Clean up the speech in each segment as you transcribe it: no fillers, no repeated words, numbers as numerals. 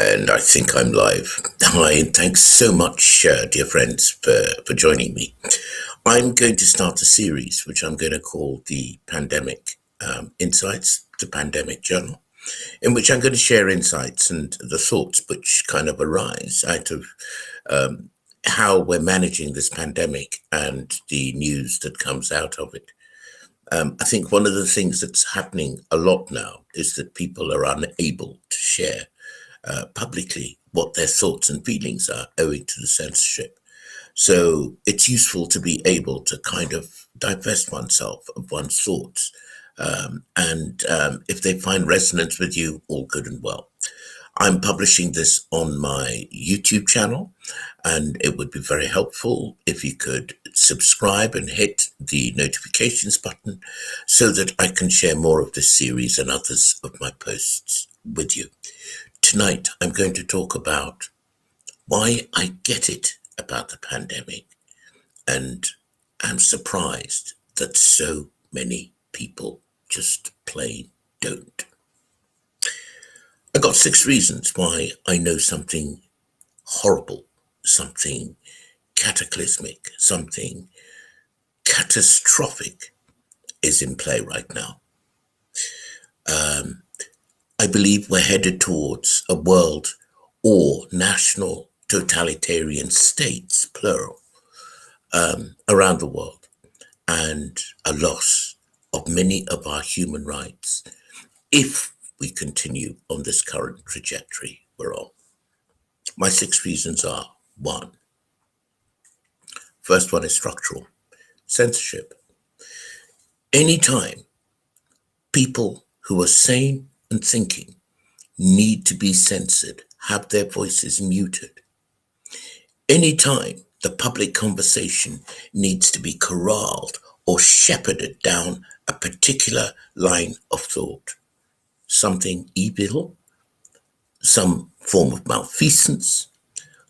And I think I'm live. Hi, and thanks so much, dear friends, for joining me. I'm going to start a series which I'm going to call the Pandemic Insights, the Pandemic Journal, in which I'm going to share insights and the thoughts which kind of arise out of how we're managing this pandemic and the news that comes out of it. I think one of the things that's happening a lot now is that people are unable to share publicly what their thoughts and feelings are owing to the censorship. So it's useful to be able to kind of divest oneself of one's thoughts. And if they find resonance with you, all good and well. I'm publishing this on my YouTube channel, and it would be very helpful if you could subscribe and hit the notifications button so that I can share more of this series and others of my posts with you. Tonight, I'm going to talk about why I get it about the pandemic, and I'm surprised that so many people just plain don't. I got 6 reasons why I know something horrible, something cataclysmic, something catastrophic is in play right now. I believe we're headed towards a world or national totalitarian states, plural, around the world, and a loss of many of our human rights if we continue on this current trajectory we're on. My 6 reasons are: 1, first one is structural censorship. Anytime people who are sane and thinking need to be censored, have their voices muted, anytime the public conversation needs to be corralled or shepherded down a particular line of thought, something evil, some form of malfeasance,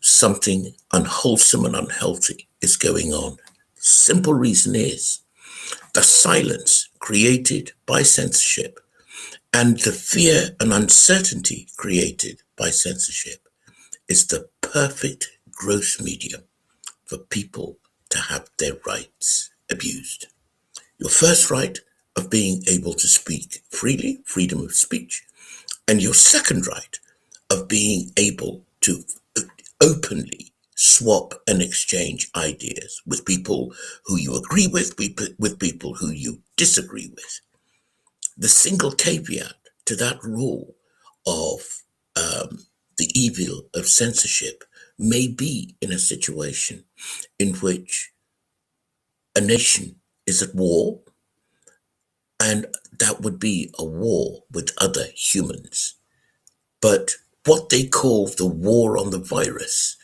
something unwholesome and unhealthy is going on. Simple reason is the silence created by censorship and the fear and uncertainty created by censorship is the perfect growth medium for people to have their rights abused. Your first right of being able to speak freely, freedom of speech, and your second right of being able to openly swap and exchange ideas with people who you agree with people who you disagree with. The single caveat to that rule of the evil of censorship may be in a situation in which a nation is at war, and that would be a war with other humans. But what they call the war on the virus,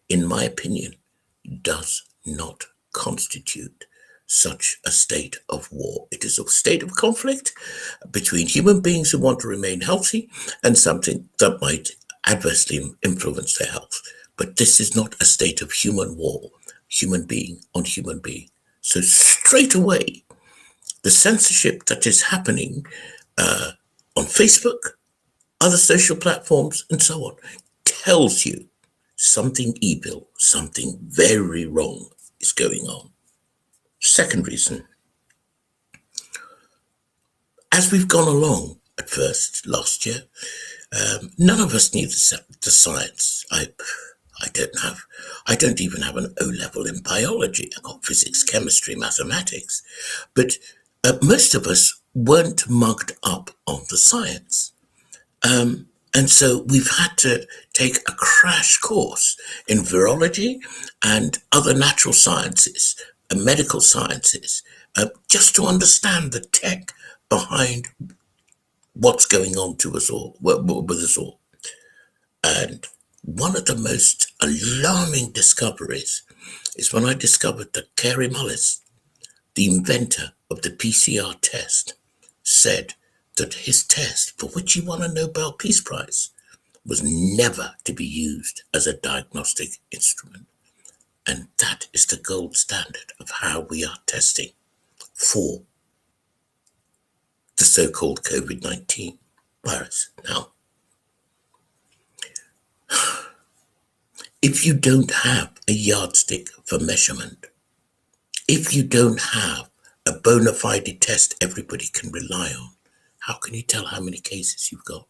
in my opinion, does not constitute such a state of war. It is a state of conflict between human beings who want to remain healthy and something that might adversely influence their health. But this is not a state of human war, human being on human being. So straight away, the censorship that is happening on Facebook, other social platforms, and so on, tells you something evil, something very wrong is going on. Second reason, as we've gone along at first last year, none of us knew the science. I don't even have an O-level in biology. I got physics, chemistry, mathematics, but most of us weren't mugged up on the science. And so we've had to take a crash course in virology and other natural sciences and medical sciences just to understand the tech behind what's going on to us all, with us all. And one of the most alarming discoveries is when I discovered that Kary Mullis, the inventor of the PCR test, said that his test, for which he won a Nobel Peace Prize, was never to be used as a diagnostic instrument. And that is the gold standard of how we are testing for the so-called COVID-19 virus. Now, If you don't have a yardstick for measurement, if you don't have a bona fide test everybody can rely on, how can you tell how many cases you've got?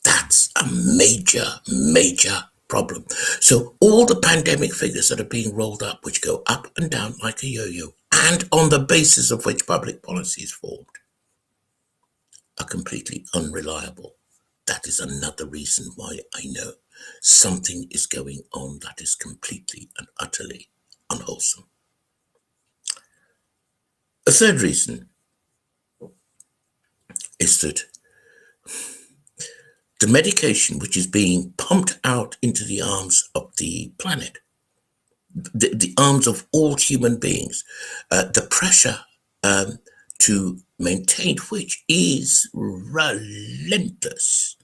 That's a major, major problem. So all the pandemic figures that are being rolled up, which go up and down like a yo-yo, and on the basis of which public policy is formed, are completely unreliable. That is another reason why I know something is going on that is completely and utterly unwholesome. A third reason is that the medication which is being pumped out into the arms of the planet, the arms of all human beings, the pressure to maintain which is relentless.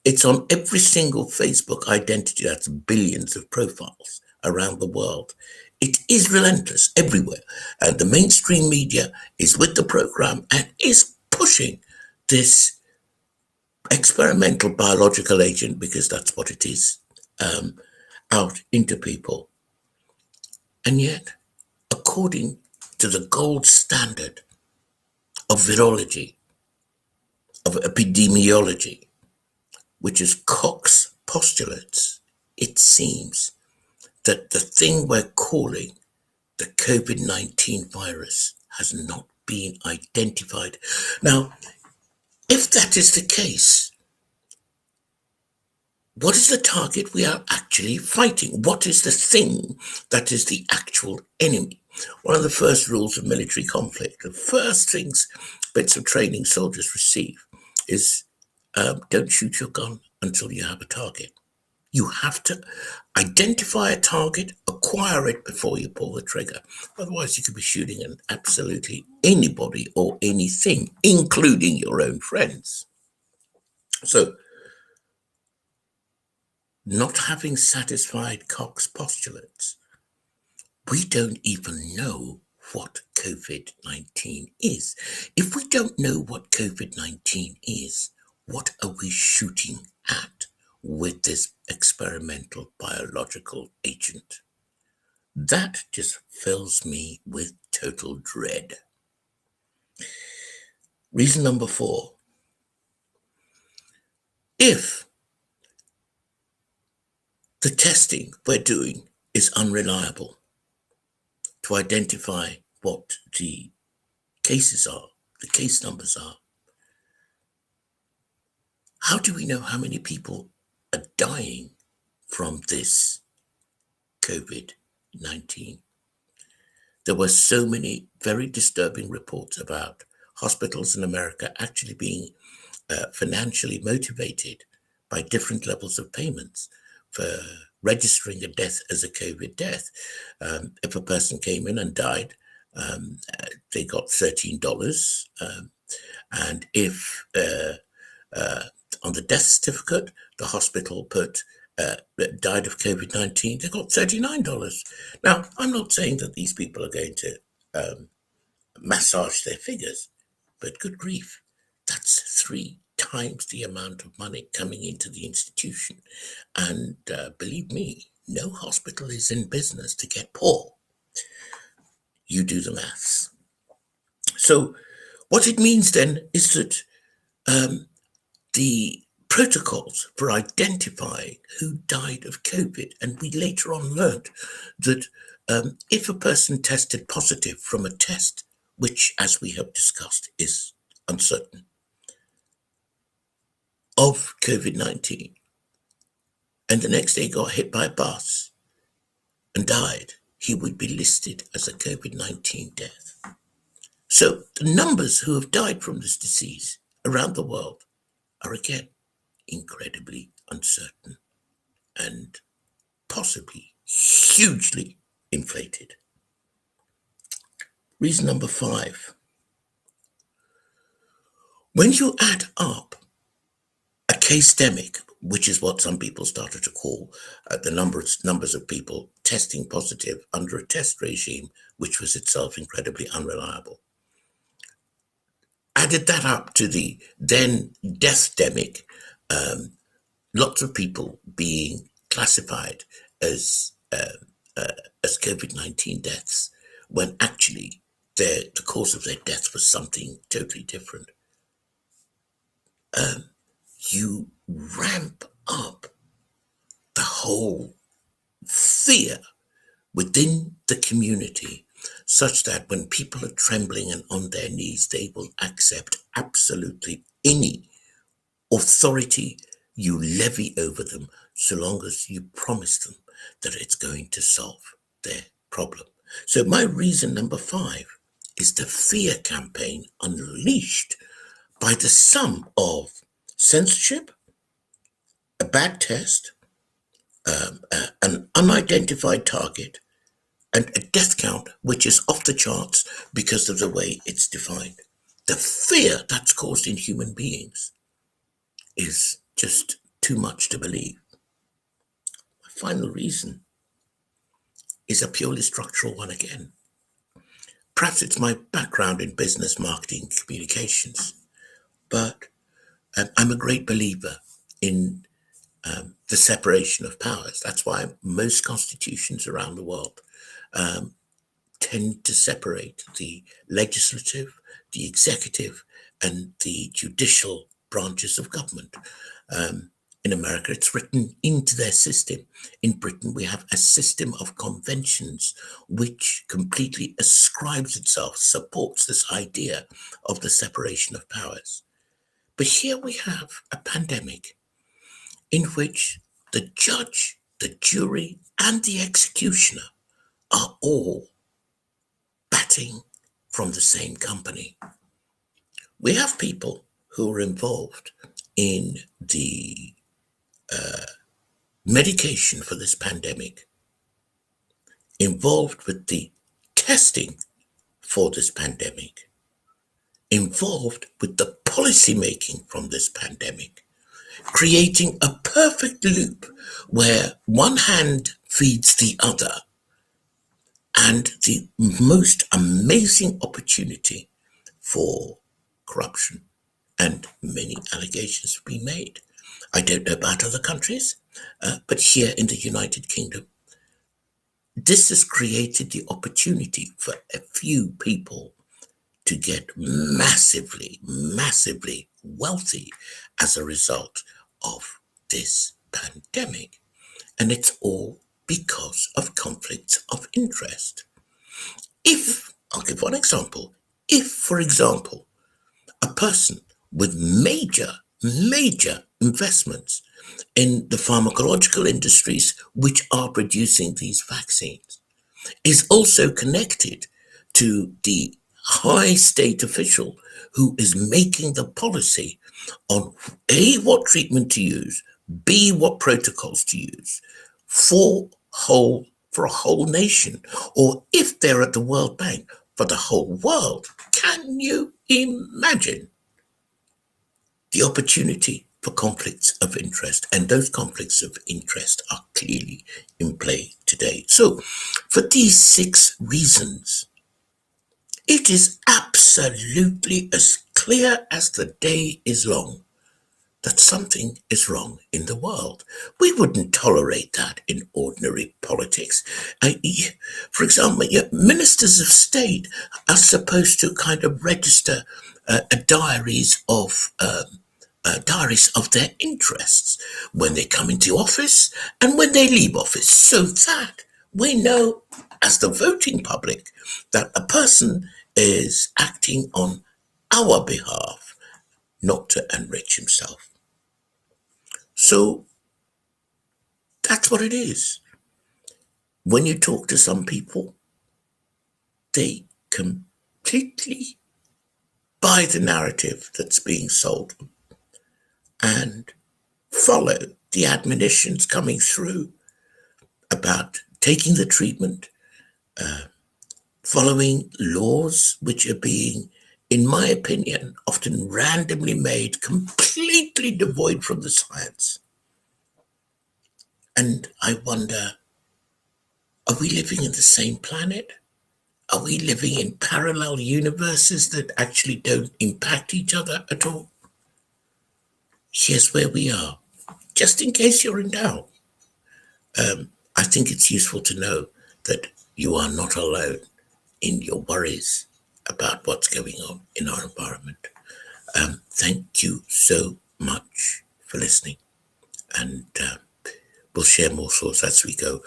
It's on every single Facebook identity. That's billions of profiles around the world. It is relentless everywhere. And the mainstream media is with the program and is pushing this experimental biological agent, because that's what it is, out into people. And yet, according to the gold standard of virology, of epidemiology, which is Koch's postulates, it seems that the thing we're calling the COVID-19 virus has not been identified. Now, if that is the case, what is the target we are actually fighting? What is the thing that is the actual enemy? One of the first rules of military conflict, the first things bits of training soldiers receive is don't shoot your gun until you have a target. You have to identify a target, acquire it before you pull the trigger. Otherwise, you could be shooting at absolutely anybody or anything, including your own friends. So, not having satisfied Koch's postulates, we don't even know what COVID-19 is. If we don't know what COVID-19 is, what are we shooting at with this experimental biological agent? That just fills me with total dread. Reason number 4. If the testing we're doing is unreliable to identify what the cases are, the case numbers are, how do we know how many people are dying from this COVID-19? There were so many very disturbing reports about hospitals in America actually being financially motivated by different levels of payments for registering a death as a COVID death. If a person came in and died, they got $13. And if on the death certificate, the hospital put died of COVID-19, they got $39. Now, I'm not saying that these people are going to massage their figures, but good grief, that's 3 times the amount of money coming into the institution. And believe me, no hospital is in business to get poor. You do the maths. So what it means then is that the protocols for identifying who died of COVID, and we later on learned that if a person tested positive from a test, which, as we have discussed, is uncertain, of COVID-19, and the next day got hit by a bus and died, he would be listed as a COVID-19 death. So the numbers who have died from this disease around the world are again incredibly uncertain and possibly hugely inflated. Reason number 5. When you add up a case-demic, which is what some people started to call the numbers of people testing positive under a test regime, which was itself incredibly unreliable, added that up to the then death-demic, lots of people being classified as as COVID-19 deaths, when actually the cause of their death was something totally different. You ramp up the whole fear within the community, such that when people are trembling and on their knees, they will accept absolutely any authority you levy over them, so long as you promise them that it's going to solve their problem. So, my reason number 5 is the fear campaign unleashed by the sum of censorship, a bad test, an unidentified target, and a death count which is off the charts because of the way it's defined. The fear that's caused in human beings is just too much to believe. My final reason is a purely structural one again. Perhaps it's my background in business, marketing, communications, but I'm a great believer in the separation of powers. That's why most constitutions around the world tend to separate the legislative, the executive, and the judicial branches of government. In America, it's written into their system. In Britain, we have a system of conventions which completely ascribes itself, supports this idea of the separation of powers. But here we have a pandemic in which the judge, the jury, and the executioner are all batting from the same company. We have people who are involved in the medication for this pandemic, involved with the testing for this pandemic, involved with the policy making from this pandemic, creating a perfect loop where one hand feeds the other, and the most amazing opportunity for corruption, and many allegations have been made. I don't know about other countries, but here in the United Kingdom, this has created the opportunity for a few people to get massively, massively wealthy as a result of this pandemic. And it's all because of conflicts of interest. I'll give one example. If, for example, a person with major investments in the pharmacological industries which are producing these vaccines is also connected to the high state official who is making the policy on A, what treatment to use, B, what protocols to use for a whole nation, or if they're at the World Bank, for the whole world. Can you imagine the opportunity for conflicts of interest? And those conflicts of interest are clearly in play today. So, for these 6 reasons, it is absolutely as clear as the day is long that something is wrong in the world. We wouldn't tolerate that in ordinary politics. For example, ministers of state are supposed to kind of register diaries of their interests when they come into office and when they leave office, so that we know, as the voting public, that a person is acting on our behalf, not to enrich himself. So that's what it is. When you talk to some people, they completely buy the narrative that's being sold and follow the admonitions coming through about taking the treatment, following laws which are being, in my opinion, often randomly made, completely devoid from the science. And I wonder, are we living in the same planet? Are we living in parallel universes that actually don't impact each other at all? Here's where we are. just in case you're in doubt. I think it's useful to know that you are not alone in your worries about what's going on in our environment. Thank you so much for listening, and we'll share more thoughts as we go.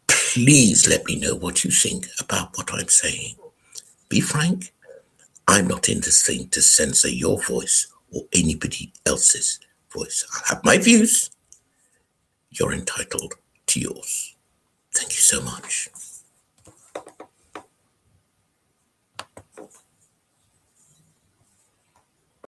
Please let me know what you think about what I'm saying. Be frank. I'm not in this thing to censor your voice or anybody else's voice. I have my views. You're entitled to yours. Thank you so much.